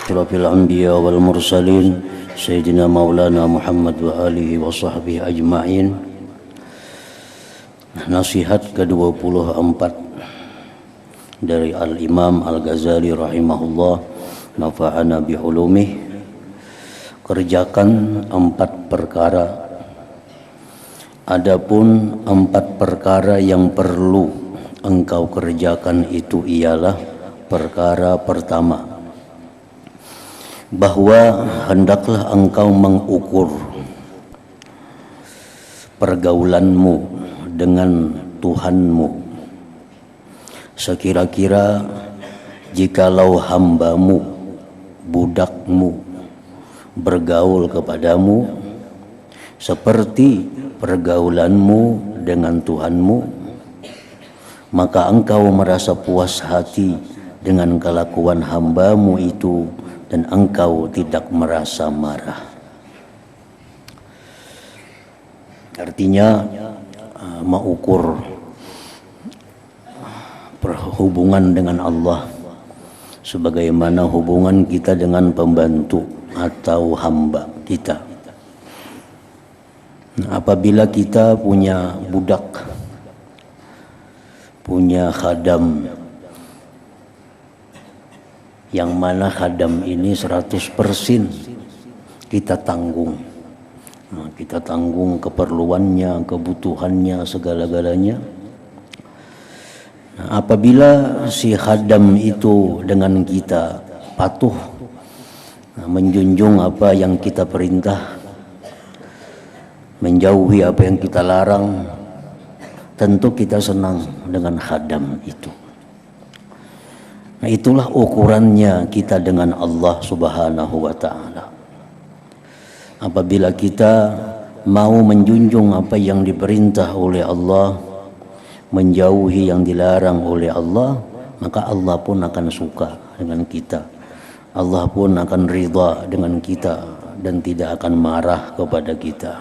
asyrafil anbiya wal mursalin sayyidina maulana Muhammad wa alihi wa sahbihi ajma'in. Nasihat ke-24 dari Al-Imam Al-Ghazali rahimahullah, nafa'ana bihulumih. Kerjakan 4 perkara. Adapun 4 perkara yang perlu engkau kerjakan itu ialah: perkara pertama, bahwa hendaklah engkau mengukur pergaulanmu dengan Tuhanmu. Sekira-kira jikalau hambamu, budakmu bergaul kepadamu seperti pergaulanmu dengan Tuhanmu, maka engkau merasa puas hati dengan kelakuan hambamu itu dan engkau tidak merasa marah. Artinya mengukur perhubungan dengan Allah sebagaimana hubungan kita dengan pembantu atau hamba kita. Apabila kita punya budak, punya khadam, yang mana khadam ini 100% kita tanggung. Kita tanggung keperluannya, kebutuhannya, segala-galanya. Apabila si khadam itu dengan kita patuh, menjunjung apa yang kita perintah, menjauhi apa yang kita larang, tentu kita senang dengan khadam itu. Nah, itulah ukurannya kita dengan Allah Subhanahu wa ta'ala. Apabila kita mau menjunjung apa yang diperintah oleh Allah, menjauhi yang dilarang oleh Allah, maka Allah pun akan suka dengan kita. Allah pun akan ridha dengan kita dan tidak akan marah kepada kita.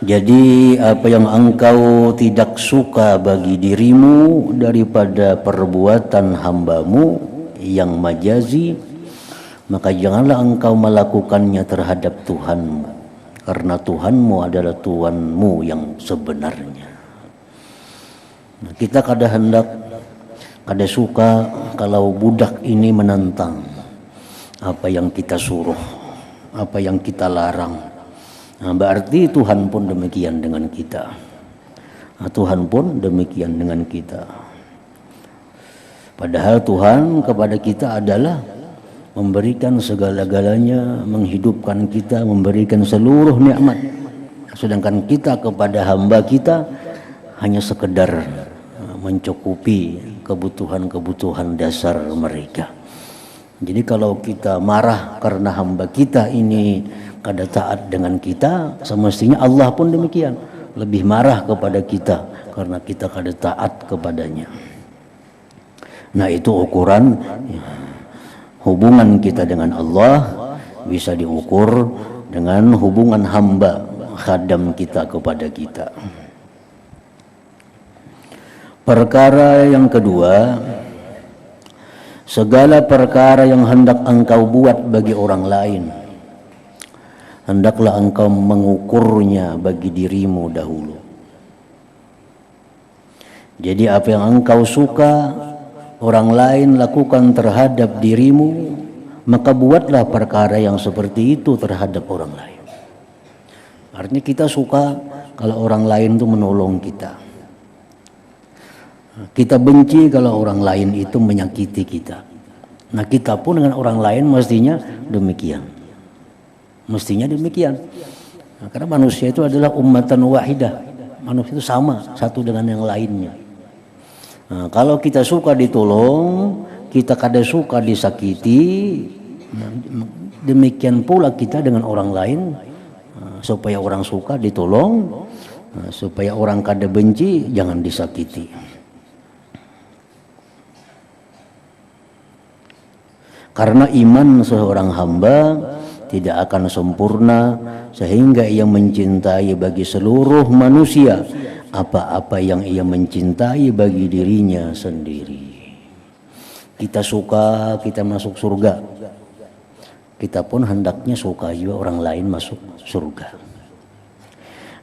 Jadi apa yang engkau tidak suka bagi dirimu daripada perbuatan hambamu yang majazi, maka janganlah engkau melakukannya terhadap Tuhanmu, karena Tuhanmu adalah Tuhanmu yang sebenarnya. Nah, kita kadang suka kalau budak ini menentang apa yang kita suruh, apa yang kita larang. Nah, berarti Tuhan pun demikian dengan kita. Tuhan pun demikian dengan kita. Padahal Tuhan kepada kita adalah memberikan segala-galanya, menghidupkan kita, memberikan seluruh nikmat. Sedangkan kita kepada hamba kita hanya sekedar mencukupi kebutuhan-kebutuhan dasar mereka. Jadi kalau kita marah karena hamba kita ini kada taat dengan kita, semestinya Allah pun demikian, lebih marah kepada kita karena kita kada taat kepadanya. Nah, itu ukuran hubungan kita dengan Allah bisa diukur dengan hubungan hamba khadam kita kepada kita. Perkara yang kedua, segala perkara yang hendak engkau buat bagi orang lain, hendaklah engkau mengukurnya bagi dirimu dahulu. Jadi apa yang engkau suka orang lain lakukan terhadap dirimu, maka buatlah perkara yang seperti itu terhadap orang lain. Artinya kita suka kalau orang lain itu menolong kita. Kita benci kalau orang lain itu menyakiti kita. Nah, kita pun dengan orang lain mestinya demikian. Mestinya demikian. Nah, karena manusia itu adalah ummatan wahidah. Manusia itu sama satu dengan yang lainnya. Nah, kalau kita suka ditolong, kita kada suka disakiti, demikian pula kita dengan orang lain. Supaya orang suka ditolong, supaya orang kada benci, jangan disakiti. Karena iman seorang hamba tidak akan sempurna sehingga ia mencintai bagi seluruh manusia apa-apa yang ia mencintai bagi dirinya sendiri. Kita suka kita masuk surga, kita pun hendaknya suka juga orang lain masuk surga.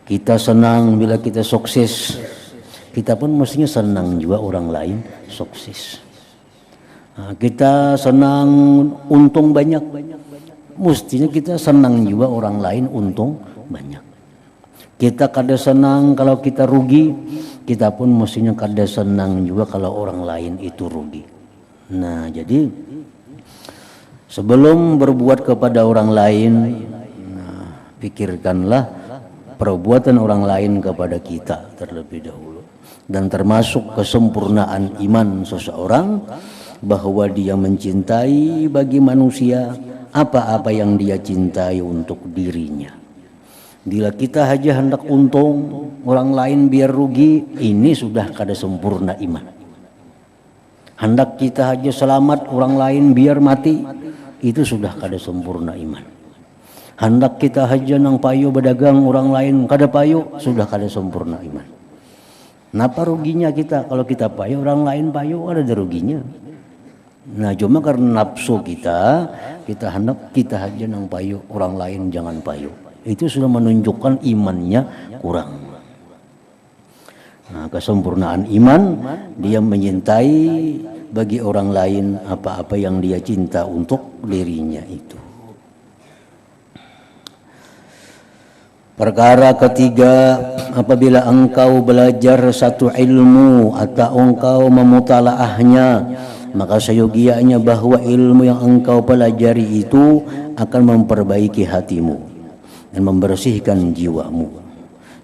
Kita senang bila kita sukses, kita pun mestinya senang juga orang lain sukses. Nah, kita senang untung banyak, mestinya kita senang juga orang lain untung banyak. Kita kada senang kalau kita rugi, kita pun mestinya kada senang juga kalau orang lain itu rugi. Nah, jadi sebelum berbuat kepada orang lain, pikirkanlah perbuatan orang lain kepada kita terlebih dahulu. Dan termasuk kesempurnaan iman seseorang bahwa dia mencintai bagi manusia apa-apa yang dia cintai untuk dirinya. Bila kita hanya hendak untung orang lain biar rugi, ini sudah kada sempurna iman. Hendak kita hanya selamat orang lain biar mati, itu sudah kada sempurna iman. Hendak kita hanya nang payu berdagang orang lain kada payu, sudah kada sempurna iman. Napa ruginya kita kalau kita payu orang lain payu, ada ruginya. Nah, cuma karena nafsu kita hendak kita hanya nang payu orang lain jangan payu. Itu sudah menunjukkan imannya kurang. Nah, kesempurnaan iman dia menyintai bagi orang lain apa-apa yang dia cinta untuk dirinya itu. Perkara ketiga, apabila engkau belajar satu ilmu atau engkau memutalaahnya, maka seyogianya bahwa ilmu yang engkau pelajari itu akan memperbaiki hatimu dan membersihkan jiwamu.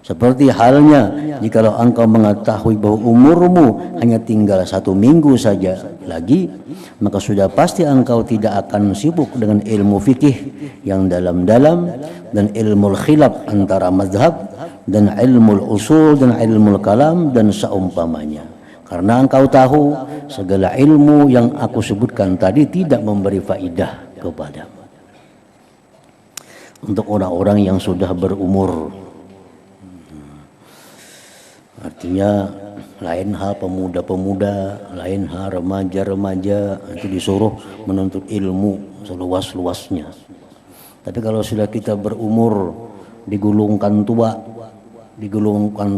Seperti halnya jikalau engkau mengetahui bahwa umurmu hanya tinggal 1 minggu saja lagi, maka sudah pasti engkau tidak akan sibuk dengan ilmu fikih yang dalam-dalam dan ilmu khilaf antara mazhab dan ilmu usul dan ilmu kalam dan seumpamanya. Karena engkau tahu segala ilmu yang aku sebutkan tadi tidak memberi faidah kepadamu. Untuk orang-orang yang sudah berumur, artinya lain hal pemuda-pemuda, lain hal remaja-remaja, itu disuruh menuntut ilmu seluas-luasnya. Tapi kalau sudah kita berumur digulungkan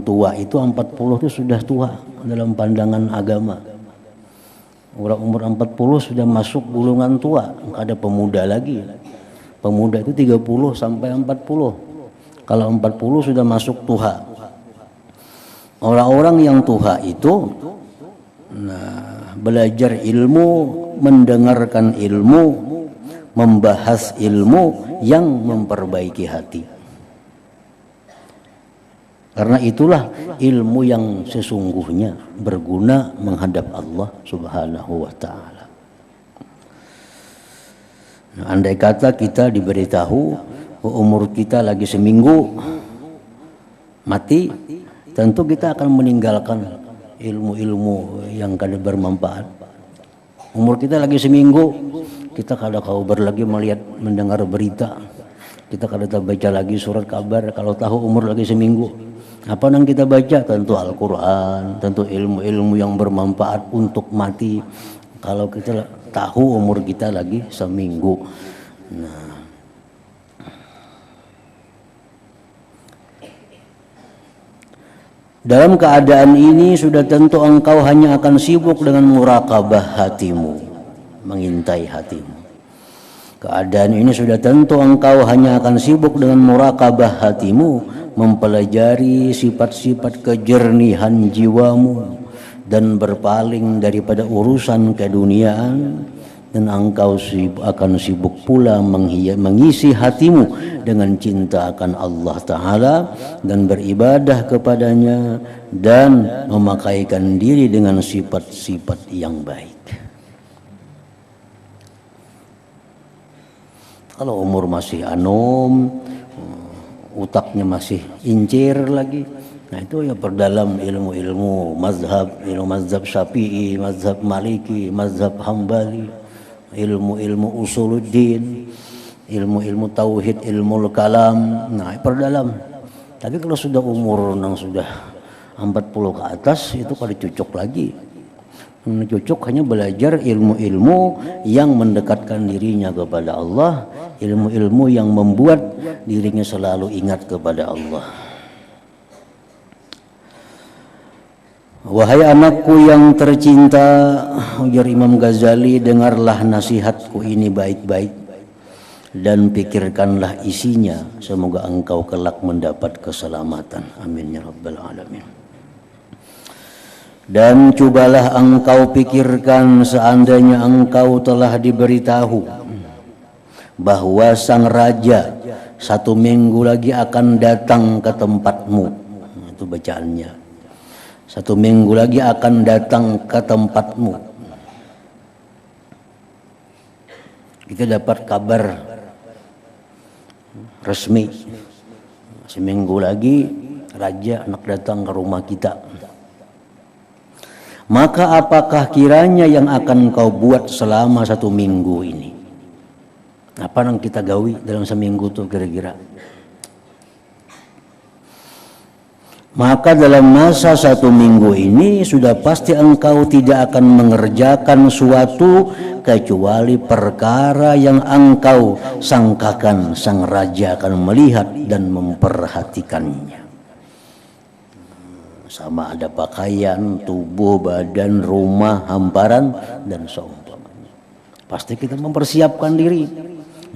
tua itu 40 itu sudah tua dalam pandangan agama. Orang umur 40 sudah masuk gulungan tua, enggak ada pemuda lagi. Pemuda itu 30 sampai 40. Kalau 40 sudah masuk tuha. Orang-orang yang tuha itu belajar ilmu, mendengarkan ilmu, membahas ilmu yang memperbaiki hati. Karena itulah ilmu yang sesungguhnya berguna menghadap Allah Subhanahu wa ta'ala. Nah, andai kata kita diberitahu umur kita lagi seminggu mati, tentu kita akan meninggalkan ilmu-ilmu yang kada bermanfaat. Umur kita lagi seminggu, kita kada kabar lagi mendengar berita, kita kada baca lagi surat kabar. Kalau tahu umur lagi seminggu, apa yang kita baca? Tentu Al-Quran, tentu ilmu-ilmu yang bermanfaat untuk mati. Kalau kita tahu umur kita lagi seminggu. Nah, dalam keadaan ini sudah tentu engkau hanya akan sibuk dengan muraqabah hatimu, mengintai hatimu. Keadaan ini sudah tentu engkau hanya akan sibuk dengan muraqabah hatimu, mempelajari sifat-sifat kejernihan jiwamu dan berpaling daripada urusan keduniaan, dan engkau akan sibuk pula mengisi hatimu dengan cinta akan Allah Ta'ala dan beribadah kepadanya dan memakaikan diri dengan sifat-sifat yang baik. Kalau umur masih anom, utaknya masih incir lagi, nah itu ya perdalam ilmu-ilmu mazhab, ilmu mazhab Syafi'i, mazhab Maliki, mazhab Hambali, ilmu-ilmu usuluddin, ilmu-ilmu tauhid, ilmu kalam, nah perdalam. Tapi kalau sudah umur yang sudah 40 ke atas, itu kalau cucuk lagi. Cocok hanya belajar ilmu-ilmu yang mendekatkan dirinya kepada Allah, ilmu-ilmu yang membuat dirinya selalu ingat kepada Allah. Wahai anakku yang tercinta, ujar Imam Ghazali, dengarlah nasihatku ini baik-baik dan pikirkanlah isinya, semoga engkau kelak mendapat keselamatan. Amin ya rabbal alamin. Dan cobalah engkau pikirkan seandainya engkau telah diberitahu bahwa sang raja 1 minggu lagi akan datang ke tempatmu. Itu bacaannya. 1 minggu lagi akan datang ke tempatmu. Kita dapat kabar resmi, seminggu lagi raja anak datang ke rumah kita. Maka apakah kiranya yang akan kau buat selama 1 minggu ini? Apa yang kita gawi dalam seminggu itu kira-kira? Maka dalam masa 1 minggu ini sudah pasti engkau tidak akan mengerjakan suatu kecuali perkara yang engkau sangkakan sang raja akan melihat dan memperhatikannya. Sama ada pakaian, tubuh, badan, rumah, hamparan, dan seumpamanya. Pasti kita mempersiapkan diri.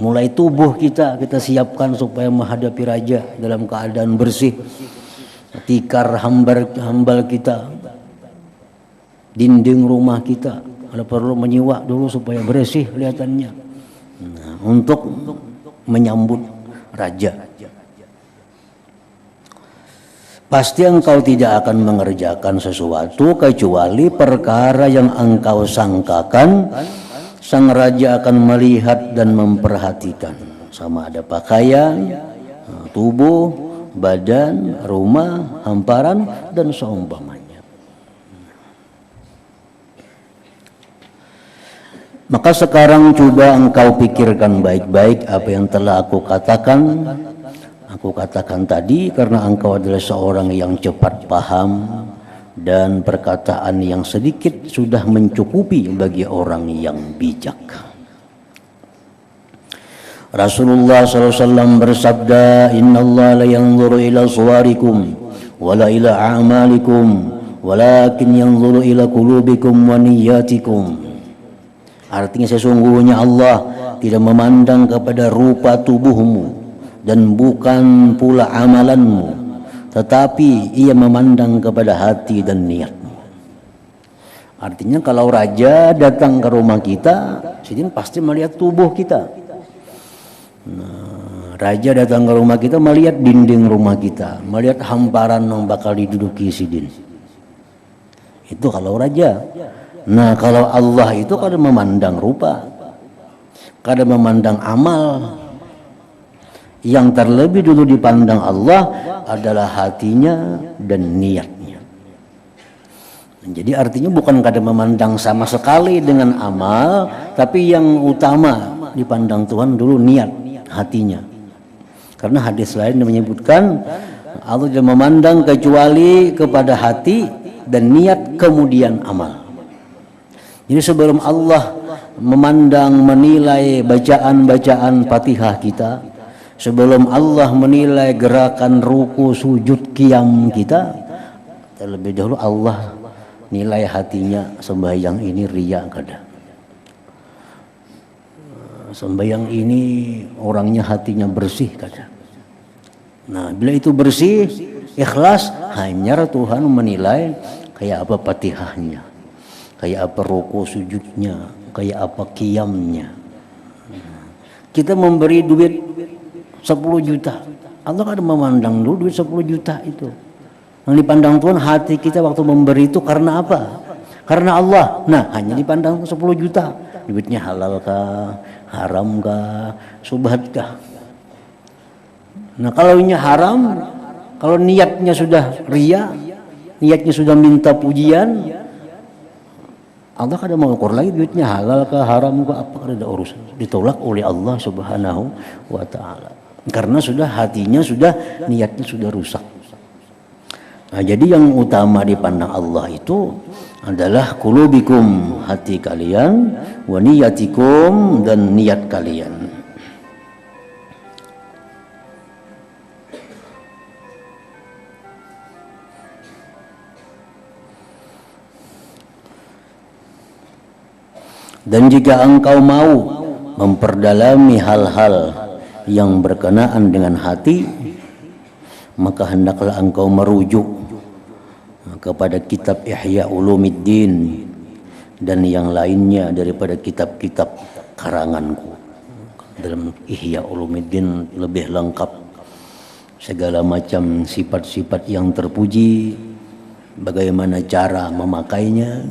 Mulai tubuh kita siapkan supaya menghadapi raja dalam keadaan bersih. Tikar hambal kita, dinding rumah kita, ada perlu menyiwak dulu supaya bersih kelihatannya. Nah, untuk menyambut raja. Pasti engkau tidak akan mengerjakan sesuatu kecuali perkara yang engkau sangkakan sang raja akan melihat dan memperhatikan. Sama ada pakaian, tubuh, badan, rumah, hamparan, dan seumpamanya. Maka sekarang coba engkau pikirkan baik-baik apa yang telah aku katakan. Aku katakan tadi karena engkau adalah seorang yang cepat paham dan perkataan yang sedikit sudah mencukupi bagi orang yang bijak. Rasulullah SAW bersabda, Inna Allah la yanzuru ila suwarikum wala ila a'malikum walakin yanzuru ila qulubikum wa niyyatikum. Artinya sesungguhnya Allah tidak memandang kepada rupa tubuhmu dan bukan pula amalanmu, tetapi ia memandang kepada hati dan niatmu. Artinya kalau raja datang ke rumah kita, sidin pasti melihat tubuh kita. Nah, raja datang ke rumah kita melihat dinding rumah kita, melihat hamparan yang bakal diduduki sidin. Itu kalau raja. Nah, kalau Allah itu kadang memandang rupa, kadang memandang amal. Yang terlebih dulu dipandang Allah adalah hatinya dan niatnya. Jadi artinya bukan kadang memandang sama sekali dengan amal, tapi yang utama dipandang Tuhan dulu niat, hatinya. Karena hadis lain menyebutkan Allah tidak memandang kecuali kepada hati dan niat kemudian amal. Jadi sebelum Allah memandang, menilai bacaan-bacaan Fatihah kita, sebelum Allah menilai gerakan ruku, sujud, qiyam kita, terlebih dahulu Allah nilai hatinya. Sembahyang ini riya kada, sembahyang ini orangnya hatinya bersih kada. Nah, bila itu bersih, ikhlas, hanya Tuhan menilai kayak apa Fatihahnya, kayak apa ruku sujudnya, kayak apa qiyamnya. Kita memberi duit 10 juta. Allah kan memandang dulu duit 10 juta itu. Yang dipandang Tuhan hati kita waktu memberi itu karena apa? Karena Allah. Nah, hanya dipandang 10 juta. Duitnya halal kah? Haram kah? Subhat kah? Nah, kalau ini haram, kalau niatnya sudah riya, niatnya sudah minta pujian, Allah kadang mengukur lagi duitnya halal kah? Haram kah? Apa ada urusan? Ditolak oleh Allah Subhanahu wa ta'ala. Karena sudah hatinya sudah, niatnya sudah rusak. Nah, jadi yang utama dipandang Allah itu adalah qulubikum, hati kalian, wa niyatikum, dan niat kalian. Dan jika engkau mau memperdalami hal-hal yang berkenaan dengan hati, maka hendaklah engkau merujuk kepada kitab Ihya Ulumuddin dan yang lainnya daripada kitab-kitab karanganku. Dalam Ihya Ulumuddin lebih lengkap segala macam sifat-sifat yang terpuji, bagaimana cara memakainya.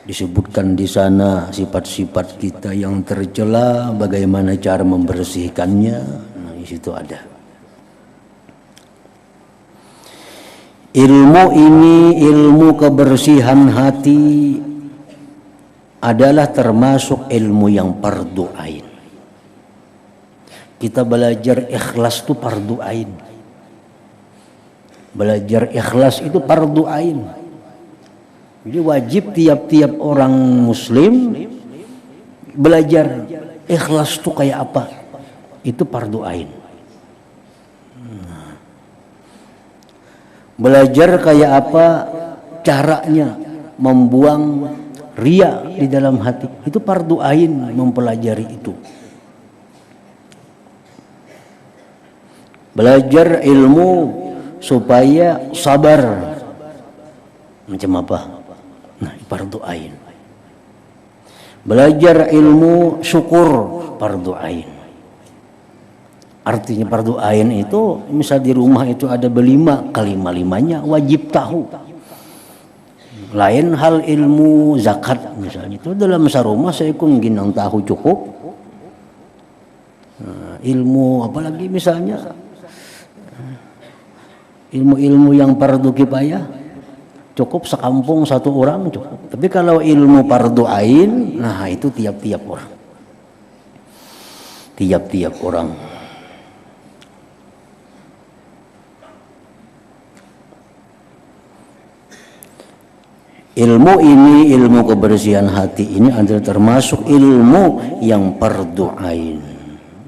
Disebutkan di sana sifat-sifat kita yang tercela, bagaimana cara membersihkannya. Nah, di situ ada. Ilmu ini, ilmu kebersihan hati, adalah termasuk ilmu yang fardu ain. Kita belajar ikhlas itu fardu ain. Belajar ikhlas itu fardu ain. Jadi wajib tiap-tiap orang muslim belajar ikhlas itu kayak apa. Itu fardu ain. Belajar kayak apa caranya membuang riya di dalam hati. Itu fardu ain mempelajari itu. Belajar ilmu supaya sabar. Macam apa? Nah, fardu ain. Belajar ilmu syukur, fardu ain. Artinya fardu ain itu, misal di rumah itu ada berlima, kelima-limanya wajib tahu. Lain hal ilmu zakat misalnya, itu dalam sarumah saya ginang tahu cukup. Nah, ilmu apalagi misalnya ilmu-ilmu yang fardu kifayah, cukup sekampung satu orang cukup. Tapi kalau ilmu fardu ain, nah itu tiap-tiap orang. Tiap-tiap orang. Ilmu ini, ilmu kebersihan hati ini adalah termasuk ilmu yang fardu ain.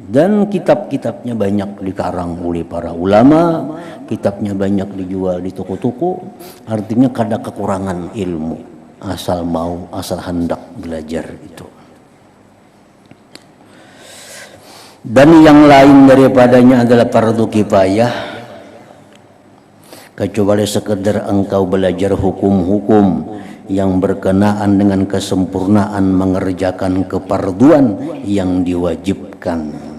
Dan kitab-kitabnya banyak dikarang oleh para ulama, kitabnya banyak dijual di toko-toko. Artinya kada kekurangan ilmu, asal mau, asal hendak belajar itu. Dan yang lain daripadanya adalah fardu kifayah, kecuali sekedar engkau belajar hukum-hukum yang berkenaan dengan kesempurnaan mengerjakan kefarduan yang diwajibkan.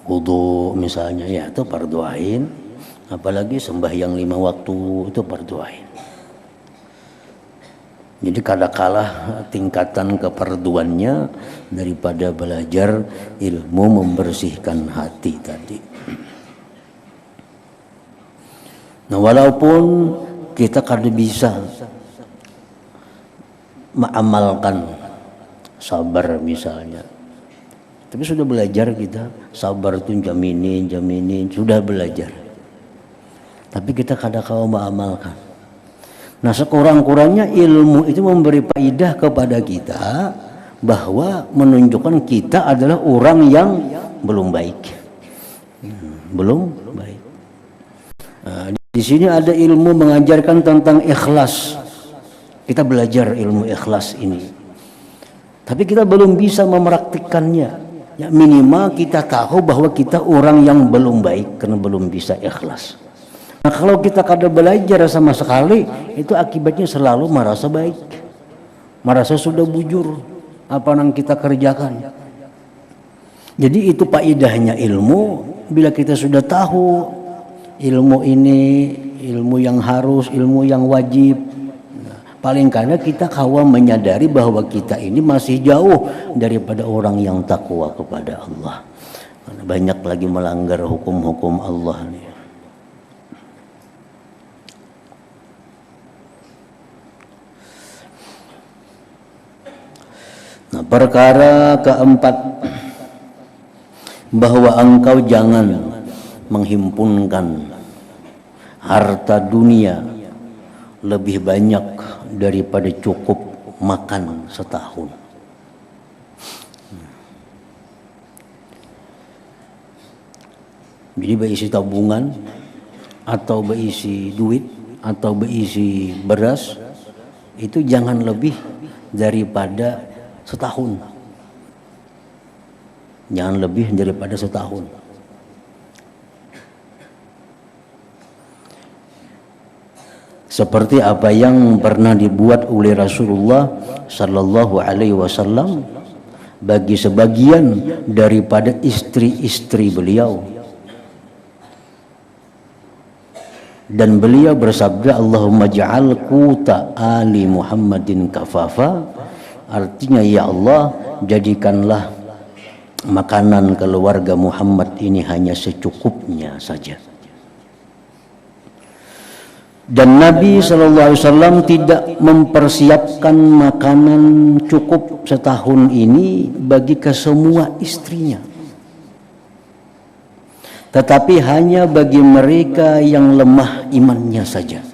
Wudu misalnya, ya itu fardu ain. Apalagi sembahyang 5 waktu itu fardu ain. Jadi kalah tingkatan kefarduannya daripada belajar ilmu membersihkan hati tadi. Nah, walaupun kita kada bisa mengamalkan sabar misalnya, tapi sudah belajar kita sabar itu jaminin sudah belajar, tapi kita kada kau mengamalkan. Nah, sekurang-kurangnya ilmu itu memberi faedah kepada kita bahwa menunjukkan kita adalah orang yang belum baik, belum baik. Nah, di sini ada ilmu mengajarkan tentang ikhlas. Kita belajar ilmu ikhlas ini, tapi kita belum bisa mempraktikkannya. Ya, minimal kita tahu bahwa kita orang yang belum baik karena belum bisa ikhlas. Nah, kalau kita kada belajar sama sekali, itu akibatnya selalu merasa baik, merasa sudah bujur apa yang kita kerjakan. Jadi itu faedahnya ilmu. Bila kita sudah tahu ilmu ini, ilmu yang harus, ilmu yang wajib, paling kada kita kawa menyadari bahwa kita ini masih jauh daripada orang yang takwa kepada Allah. Banyak lagi melanggar hukum-hukum Allah nih. Nah, perkara keempat, bahwa engkau jangan menghimpunkan harta dunia lebih banyak daripada cukup makan setahun. Jadi berisi tabungan atau berisi duit atau berisi beras itu jangan lebih daripada setahun. Jangan lebih daripada setahun. Seperti apa yang pernah dibuat oleh Rasulullah sallallahu alaihi wasallam bagi sebagian daripada istri-istri beliau. Dan beliau bersabda, Allahumma ja'al quta ali Muhammadin kafafa. Artinya, ya Allah, jadikanlah makanan keluarga Muhammad ini hanya secukupnya saja. Dan Nabi SAW tidak mempersiapkan makanan cukup setahun ini bagi kesemua istrinya, tetapi hanya bagi mereka yang lemah imannya saja.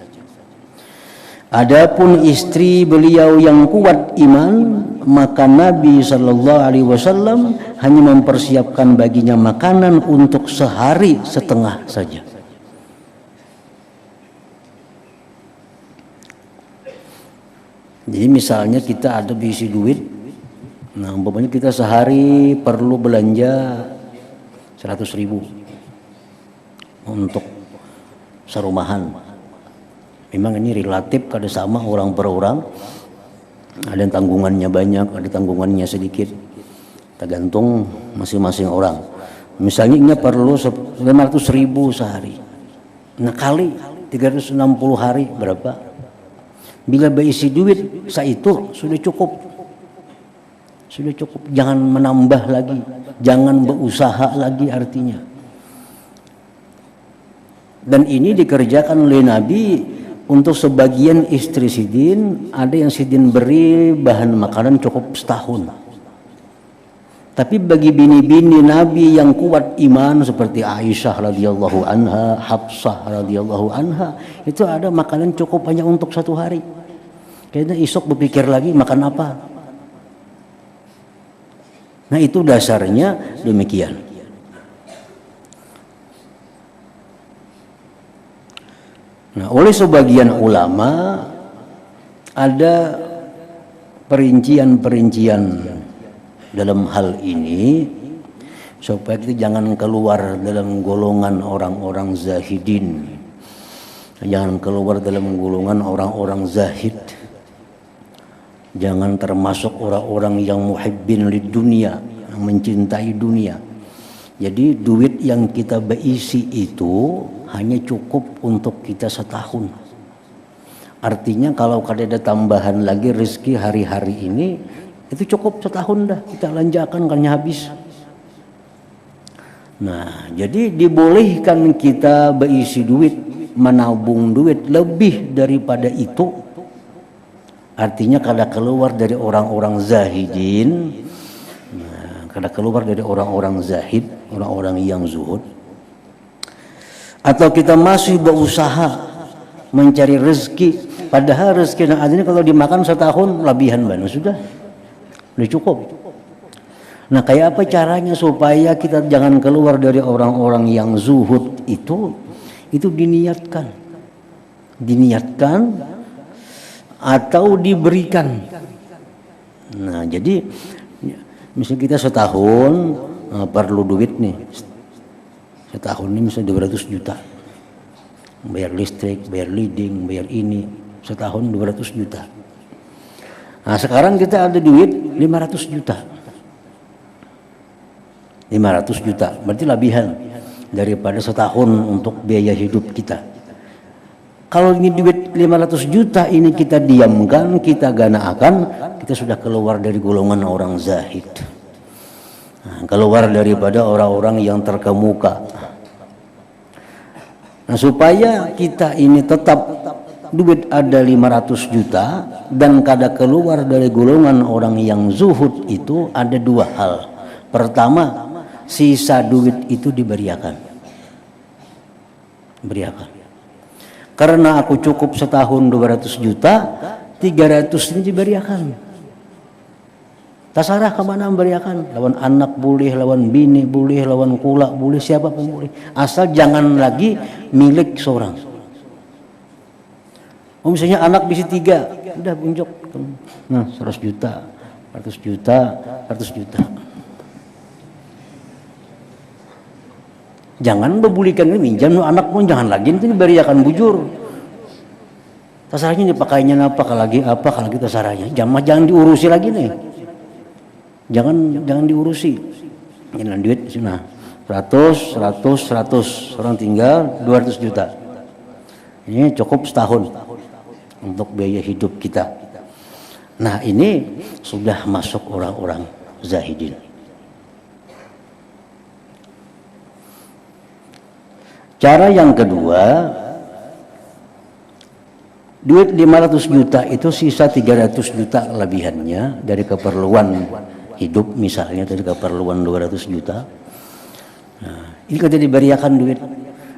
Adapun istri beliau yang kuat iman, maka Nabi SAW hanya mempersiapkan baginya makanan untuk sehari setengah saja. Jadi misalnya kita ada berisi duit, nah umpamanya kita sehari perlu belanja 100.000 untuk serumahan. Memang ini relatif kada sama orang per orang. Ada yang tanggungannya banyak, ada tanggungannya sedikit. Tergantung masing-masing orang. Misalnya ini perlu 500.000 sehari. Nah kali 360 hari berapa? Bila berisi duit itu sudah cukup. Sudah cukup, jangan menambah lagi, jangan berusaha lagi artinya. Dan ini dikerjakan oleh Nabi untuk sebagian istri sidin, ada yang sidin beri bahan makanan cukup setahun. Tapi bagi bini-bini Nabi yang kuat iman seperti Aisyah radhiyallahu anha, Hafsah radhiyallahu anha, itu ada makanan cukup hanya untuk 1 hari. Kayaknya esok berpikir lagi makan apa. Nah itu dasarnya demikian. Nah oleh sebagian ulama ada perincian-perincian dalam hal ini supaya kita jangan keluar dalam golongan orang-orang zahidin, jangan keluar dalam golongan orang-orang zahid, jangan termasuk orang-orang yang muhibbin lid dunia, yang mencintai dunia. Jadi duit yang kita berisi itu hanya cukup untuk kita setahun. Artinya kalau ada tambahan lagi rezeki hari-hari ini, itu cukup setahun dah kita lanjakan kan habis. Nah, jadi dibolehkan kita berisi duit, menabung duit lebih daripada itu. Artinya kada keluar dari orang-orang zahidin, kada keluar dari orang-orang zahid, orang-orang yang zuhud. Atau kita masih berusaha mencari rezeki, padahal rezeki yang ada ini kalau dimakan setahun lebihan banget sudah cukup. Nah kayak apa caranya supaya kita jangan keluar dari orang-orang yang zuhud itu diniatkan atau diberikan. Nah jadi misalnya kita setahun perlu duit nih, setahun ini misalnya 200 juta, bayar listrik, bayar leading, bayar ini, setahun 200 juta. Nah sekarang kita ada duit 500 juta. 500 juta berarti lebihan daripada setahun untuk biaya hidup kita. Kalau ini duit 500 juta ini kita diamkan, kita ganakan, kita sudah keluar dari golongan orang zahid. Nah, keluar daripada orang-orang yang terkemuka. Nah supaya kita ini tetap duit ada 500 juta dan kada keluar dari golongan orang yang zuhud itu ada 2 hal. Pertama, sisa duit itu diberiakan. Karena aku cukup setahun 200 juta, 300 ini diberiakan. Tasarah kemana memberiakan? Lawan anak boleh, lawan bini boleh, lawan kula boleh, siapapun boleh. Asal jangan lagi milik seorang. Misalnya anak bisa 3, udah unjuk. Nah 100 juta, 100 juta, 100 juta. Jangan bebulikan ini minjam anak pun jangan lagi itu diberiakan bujur. Tasarahnya dipakainya apa, kalau lagi tasarahnya. Jangan diurusi lagi nih. Jangan diurusi. Jangan duit nah 100 orang tinggal 200 juta. Ini cukup setahun untuk biaya hidup kita. Nah, ini sudah masuk orang-orang zahidin. Cara yang kedua, duit 500 juta itu sisa 300 juta kelebihannya dari keperluan hidup, misalnya dari keperluan 200 juta. Nah, ini kalau diberiakan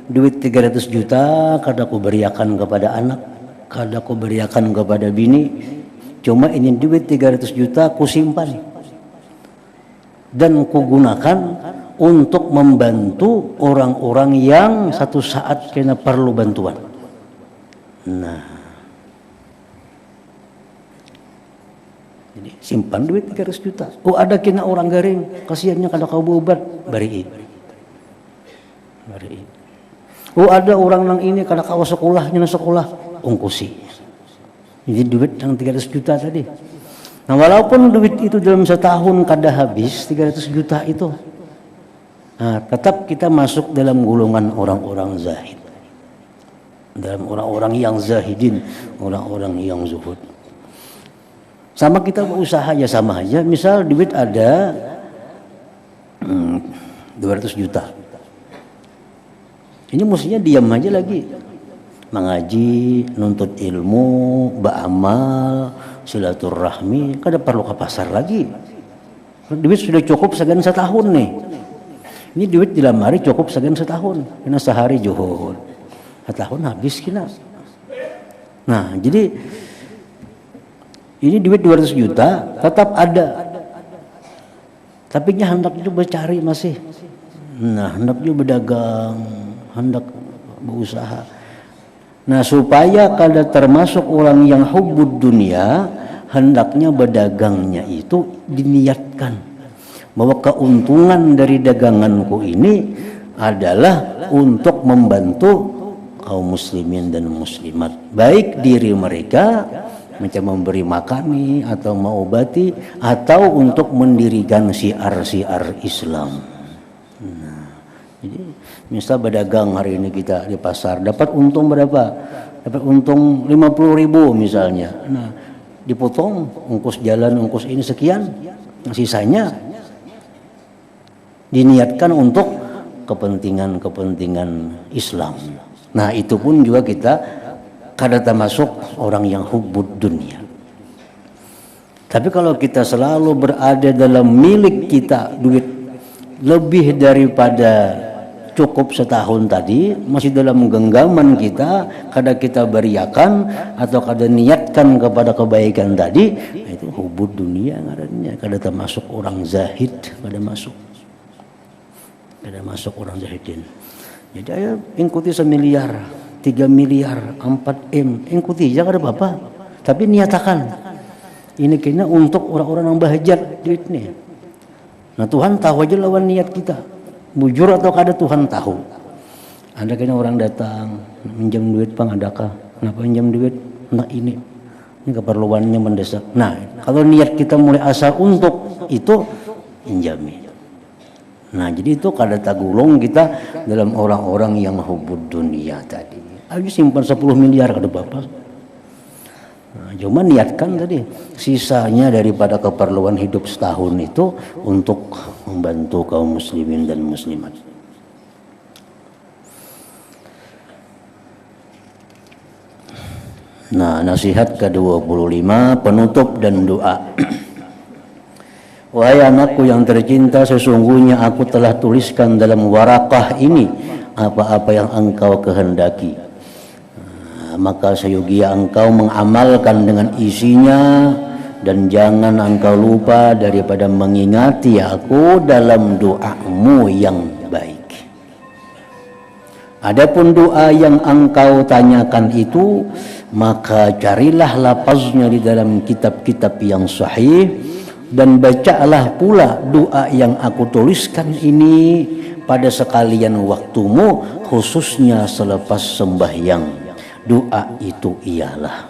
duit 300 juta, kada aku beriakan kepada anak, kada aku beriakan kepada bini, cuma ini duit 300 juta ku simpan dan ku gunakan untuk membantu orang-orang yang satu saat kena perlu bantuan. Nah, jadi simpan duit 300 juta. Oh, ada kena orang garing, kasihannya kada kau berobat, bariin. Oh, ada orang nang ini kada kau sekolahnya sekolah, ungkusi. Jadi duit yang 300 juta tadi. Nah, walaupun duit itu dalam setahun kada habis 300 juta itu, nah, tetap kita masuk dalam golongan orang-orang zahid, dalam orang-orang yang zahidin, orang-orang yang zuhud. Sama kita berusaha ya sama aja. Misal duit ada 200 juta, ini mestinya diam aja lagi, mengaji, nuntut ilmu, beramal, silaturahmi, kada perlu ke pasar lagi. Duit sudah cukup segan setahun nih. Ini duit di lemari cukup segan setahun, kena sehari juhud, setahun habis kena. Nah, jadi ini duit 200 juta tetap ada, tapi hendak itu bercari masih. Nah, hendak juga berdagang, hendak berusaha. Nah, supaya kada termasuk orang yang hubbud dunia, hendaknya berdagangnya itu diniatkan bahwa keuntungan dari daganganku ini adalah untuk membantu kaum muslimin dan muslimat, baik diri mereka macam memberi makani atau mengobati, atau untuk mendirikan syiar-syiar Islam. Nah, jadi misal berdagang hari ini kita di pasar dapat untung berapa? Dapat untung 50.000 misalnya. Nah, dipotong ongkos jalan, ongkos ini sekian, sisanya diniatkan untuk kepentingan Islam. Nah, itu pun juga kita kada termasuk orang yang hubbud dunia. Tapi kalau kita selalu berada dalam milik kita duit lebih daripada cukup setahun tadi, masih dalam genggaman kita, kada kita beriakan atau kada niatkan kepada kebaikan tadi, itu hubbud dunia ngarannya. Kada termasuk orang zahid, kada masuk orang zahidin. Jadi ayo ikuti 1 miliar, 3 miliar, 4 M, ikuti aja kada apa-apa. Tapi niatakan ini kayaknya untuk orang-orang yang bahajat duit nih. Nah, Tuhan tahu aja lawan niat kita, bujur atau kada Tuhan tahu. Ada kayaknya orang datang minjam duit, Bang, adakah? Kenapa minjam duit? Nah, ini keperluannya mendesak. Nah, kalau niat kita mulai asal untuk itu, pinjami. Nah, jadi itu kada tagulung kita dalam orang-orang yang hubbud dunia tadi. Ayo simpan 10 miliar kada apa-apa. Nah, cuma niatkan tadi sisanya daripada keperluan hidup setahun itu untuk membantu kaum muslimin dan muslimat. Nah, nasihat ke-25, penutup dan doa. Wahai anakku yang tercinta, sesungguhnya aku telah tuliskan dalam warakah ini apa-apa yang engkau kehendaki. maka seyogia engkau mengamalkan dengan isinya, dan jangan engkau lupa daripada mengingati aku dalam doamu yang baik. Adapun doa yang engkau tanyakan itu, maka carilah lapaznya di dalam kitab-kitab yang sahih, dan bacalah pula doa yang aku tuliskan ini pada sekalian waktumu, khususnya selepas sembahyang. Doa itu ialah: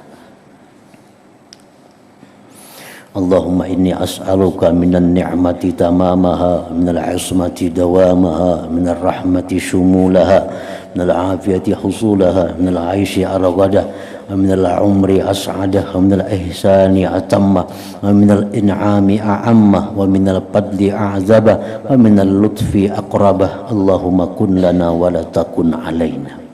Allahumma inni as'aluka minan ni'mati tamamaha, minal ismati dawamaha, minal rahmati shumulaha, minal afiyati husulaha, minal aishi aragadah, wa minal umri as'adah, wa minal ihsani atamma, wa minal in'ami a'amma, wa minal fadli a'zabah, wa minal lutfi aqrabah. Allahumma kun lana wa la takun alaina.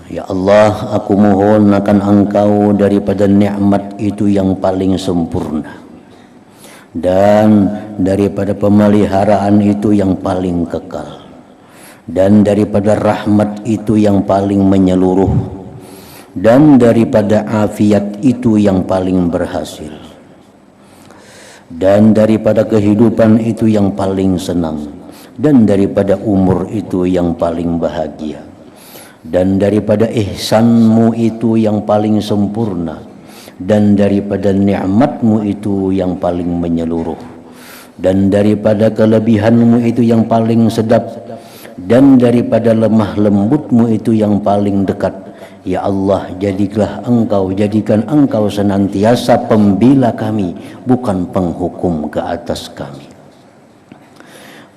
Ya Allah, aku mohon akan engkau daripada nikmat itu yang paling sempurna, dan daripada pemeliharaan itu yang paling kekal, dan daripada rahmat itu yang paling menyeluruh, dan daripada afiat itu yang paling berhasil, dan daripada kehidupan itu yang paling senang, dan daripada umur itu yang paling bahagia, dan daripada ihsanmu itu yang paling sempurna, dan daripada nikmatmu itu yang paling menyeluruh, dan daripada kelebihanmu itu yang paling sedap, dan daripada lemah lembutmu itu yang paling dekat. Ya Allah, jadikan engkau senantiasa pembela kami, bukan penghukum ke atas kami.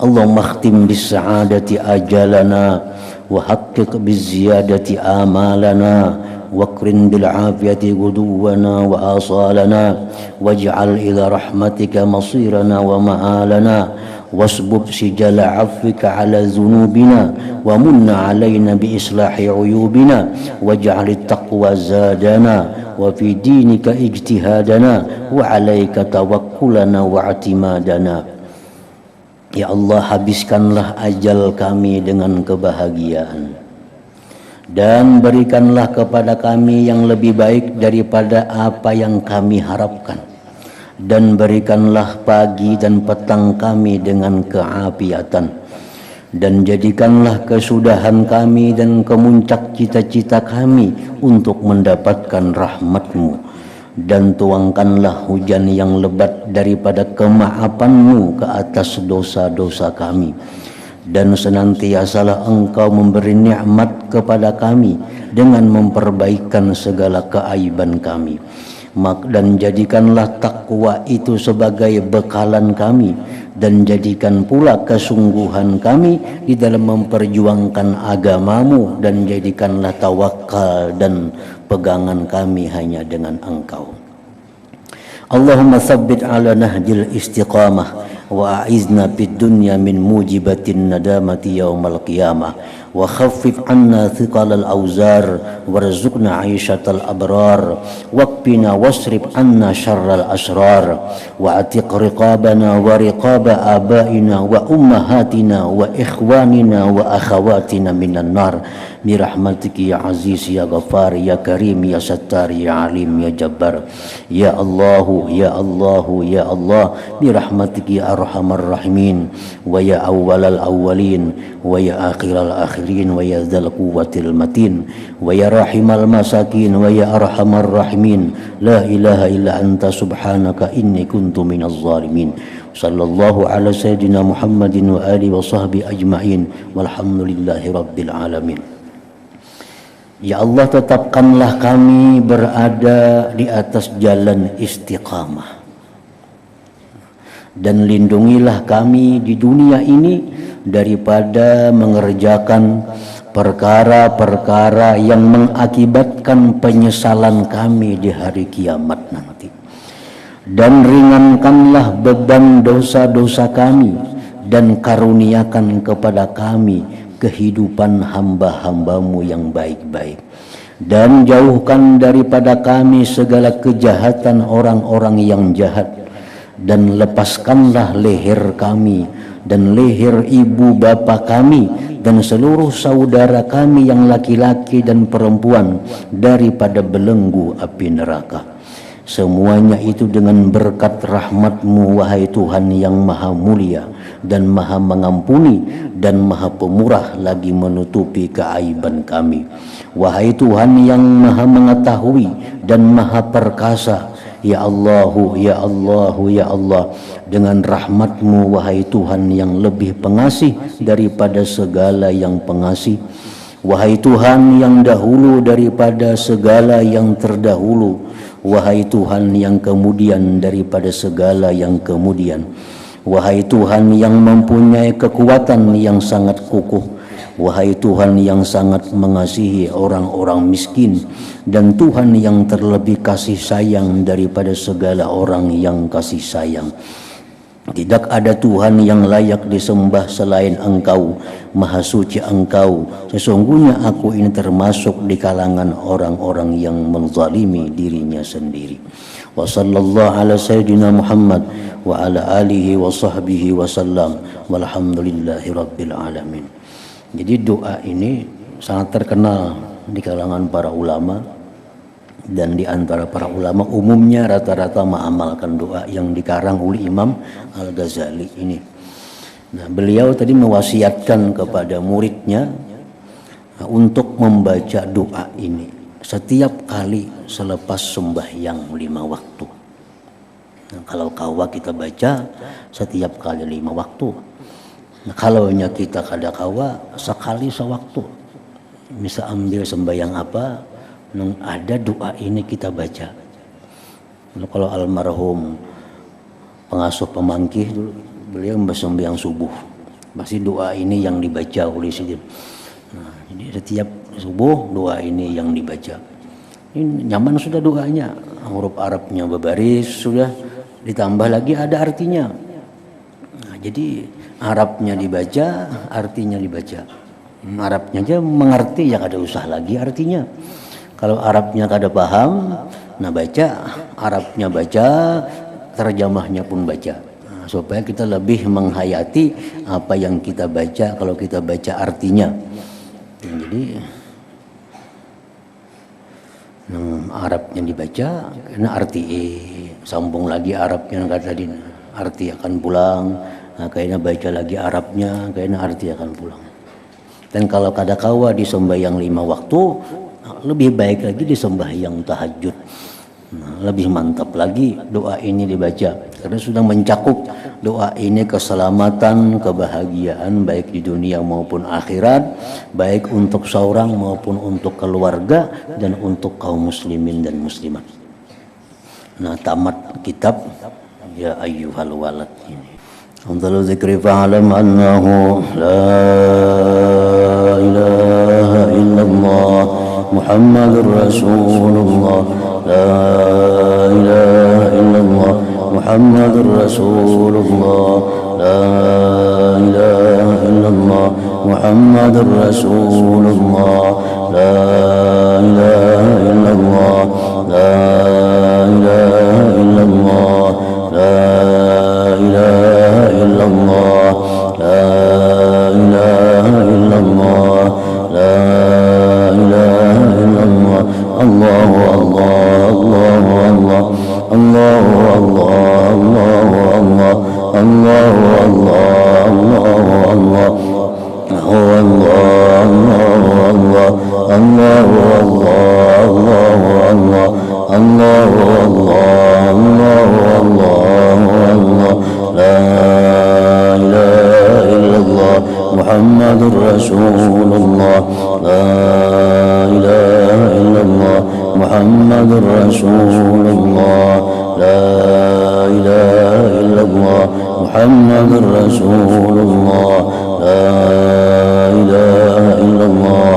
Allahumma khtim bis sa'adati ajalana wa haqqiq biz ziyadati amalana wakrin bil afiyati guduwana wa asalana waj'al ila rahmatika masirana wa ma'alana wasbub sijala afwika ala dhunubina wa munna alaina bi islahi uyubina waj'al at-taqwa zadana wa fi dinika ijtihadana wa alaika tawakkulana wa i'timadana. Ya Allah, habiskanlah ajal kami dengan kebahagiaan, dan berikanlah kepada kami yang lebih baik daripada apa yang kami harapkan, dan berikanlah pagi dan petang kami dengan keapiatan, dan jadikanlah kesudahan kami dan kemuncak cita-cita kami untuk mendapatkan rahmat-Mu, dan tuangkanlah hujan yang lebat daripada kemaafanmu ke atas dosa-dosa kami, dan senantiasalah Engkau memberi nikmat kepada kami dengan memperbaikan segala keaiban kami, dan jadikanlah takwa itu sebagai bekalan kami, dan jadikan pula kesungguhan kami di dalam memperjuangkan agamamu, dan jadikanlah tawakal dan pegangan kami hanya dengan Engkau. Allahumma tsabbit ala nahjil istiqamah wa a'izna fid dunya min mujibatin nadamati yaumal qiyamah wa khaffif anna thiqalal auzar warzuqna 'aishatal abrar waqfina wasrif anna syarral asrar wa atiq riqabana wa riqaba abaina wa ummahatina wa ikhwanina wa akhawatina minan nar birahmatiki ya aziz ya ghafar ya karim ya sattar ya alim ya jabbar. Ya Allahu ya Allahu ya Allah, birahmatiki ya arhamar rahimin wa ya awwalal awwalin wa ya akhiral akhirin wa ya dzal quwwatil matin wa ya rahimal masakin wa ya arhamar rahimin. La ilaha illa anta subhanaka inni kuntu minaz zalimin. Sallallahu ala sayyidina Muhammadin wa alihi wa sahbihi ajma'in walhamdulillahi rabbil alamin. Ya Allah, tetapkanlah kami berada di atas jalan istiqamah, dan lindungilah kami di dunia ini daripada mengerjakan perkara-perkara yang mengakibatkan penyesalan kami di hari kiamat nanti, dan ringankanlah beban dosa-dosa kami, dan karuniakan kepada kami kehidupan hamba-hambamu yang baik-baik, dan jauhkan daripada kami segala kejahatan orang-orang yang jahat, dan lepaskanlah leher kami dan leher ibu bapa kami dan seluruh saudara kami yang laki-laki dan perempuan daripada belenggu api neraka. Semuanya itu dengan berkat rahmat-Mu wahai Tuhan yang maha mulia dan maha mengampuni dan maha pemurah lagi menutupi keaiban kami. Wahai Tuhan yang maha mengetahui dan maha perkasa, ya Allahu, ya Allahu, ya Allah, dengan rahmat-Mu wahai Tuhan yang lebih pengasih daripada segala yang pengasih. Wahai Tuhan yang dahulu daripada segala yang terdahulu, wahai Tuhan yang kemudian daripada segala yang kemudian, wahai Tuhan yang mempunyai kekuatan yang sangat kukuh, wahai Tuhan yang sangat mengasihi orang-orang miskin, dan Tuhan yang terlebih kasih sayang daripada segala orang yang kasih sayang. Tidak ada Tuhan yang layak disembah selain Engkau, Maha Suci Engkau. Sesungguhnya aku ini termasuk di kalangan orang-orang yang menzalimi dirinya sendiri. Wa sallallahu ala sayyidina Muhammad wa ala alihi wa sahbihi wa sallam, walhamdulillahi rabbil alamin. Jadi doa ini sangat terkenal di kalangan para ulama, dan di antara para ulama umumnya rata-rata mengamalkan doa yang dikarang oleh Imam Al-Ghazali ini. Nah, beliau tadi mewasiatkan kepada muridnya untuk membaca doa ini setiap kali selepas sembahyang 5 waktu. Nah, kalau kawa kita baca setiap kali 5 waktu. Nah, kalaunya kita kada kawa sekali sewaktu. Misal ambil sembahyang apa, ada doa ini kita baca. Kalau almarhum pengasuh pemangkih dulu, beliau sembahyang subuh, pasti doa ini yang dibaca oleh sidin. Nah, jadi setiap subuh doa ini yang dibaca. Ini nyaman sudah doanya, huruf Arabnya berbaris sudah, ditambah lagi ada artinya. Nah, jadi Arabnya dibaca, artinya dibaca. Arabnya aja mengerti, ya kada usah lagi artinya. Kalau Arabnya kada paham, nah baca, Arabnya baca, terjemahnya pun baca. Nah, supaya kita lebih menghayati apa yang kita baca kalau kita baca artinya. Nah, jadi Arabnya dibaca, karena arti sambung lagi Arabnya kata tadi, arti akan pulang. Nah, kayaknya baca lagi Arabnya, kayaknya arti akan pulang. Dan kalau kada kawa di sembahyang 5 waktu, lebih baik lagi di sembahyang tahajud. Nah, lebih mantap lagi doa ini dibaca karena sudah mencakup doa ini keselamatan, kebahagiaan baik di dunia maupun akhirat, baik untuk seorang maupun untuk keluarga dan untuk kaum muslimin dan muslimat. Nah, tamat kitab ya ayyuhal walad ini. Afdalu dzikri fa'lam annahu la ilaha illallah Muhammadur Rasulullah, la ilaha illallah Muhammadur Rasulullah, la ilaha illallah Muhammadur Rasulullah, la ilaha illallah, la ilaha illallah, la ilaha illallah, la ilaha illallah, la ilaha illallah. Allahu Allah, Allahu Allah, Allahu Allah, Allahu Allah, Allahu Allah, Allahu Allah, Allahu Allah, Allahu Allah, Allahu Allah, Allahu Allah, Allahu Allah, la ilaha illallah Muhammadur Rasulullah, la ilaha illallah Muhammadur Rasulullah, la ilaha illallah Muhammadur Rasulullah, la ilaha illallah.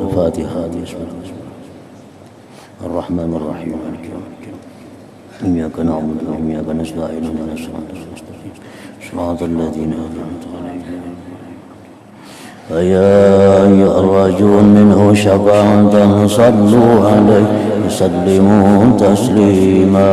Al-Fatihah. Ar-Rahman Ar-Rahim. Iyyaka na'budu wa iyyaka nasta'in. Shiratal ladzina an'amta 'alaihim. Ya ayyuhar-rajul minhu syafa'atan sallu 'alaihi wa sallimu taslima.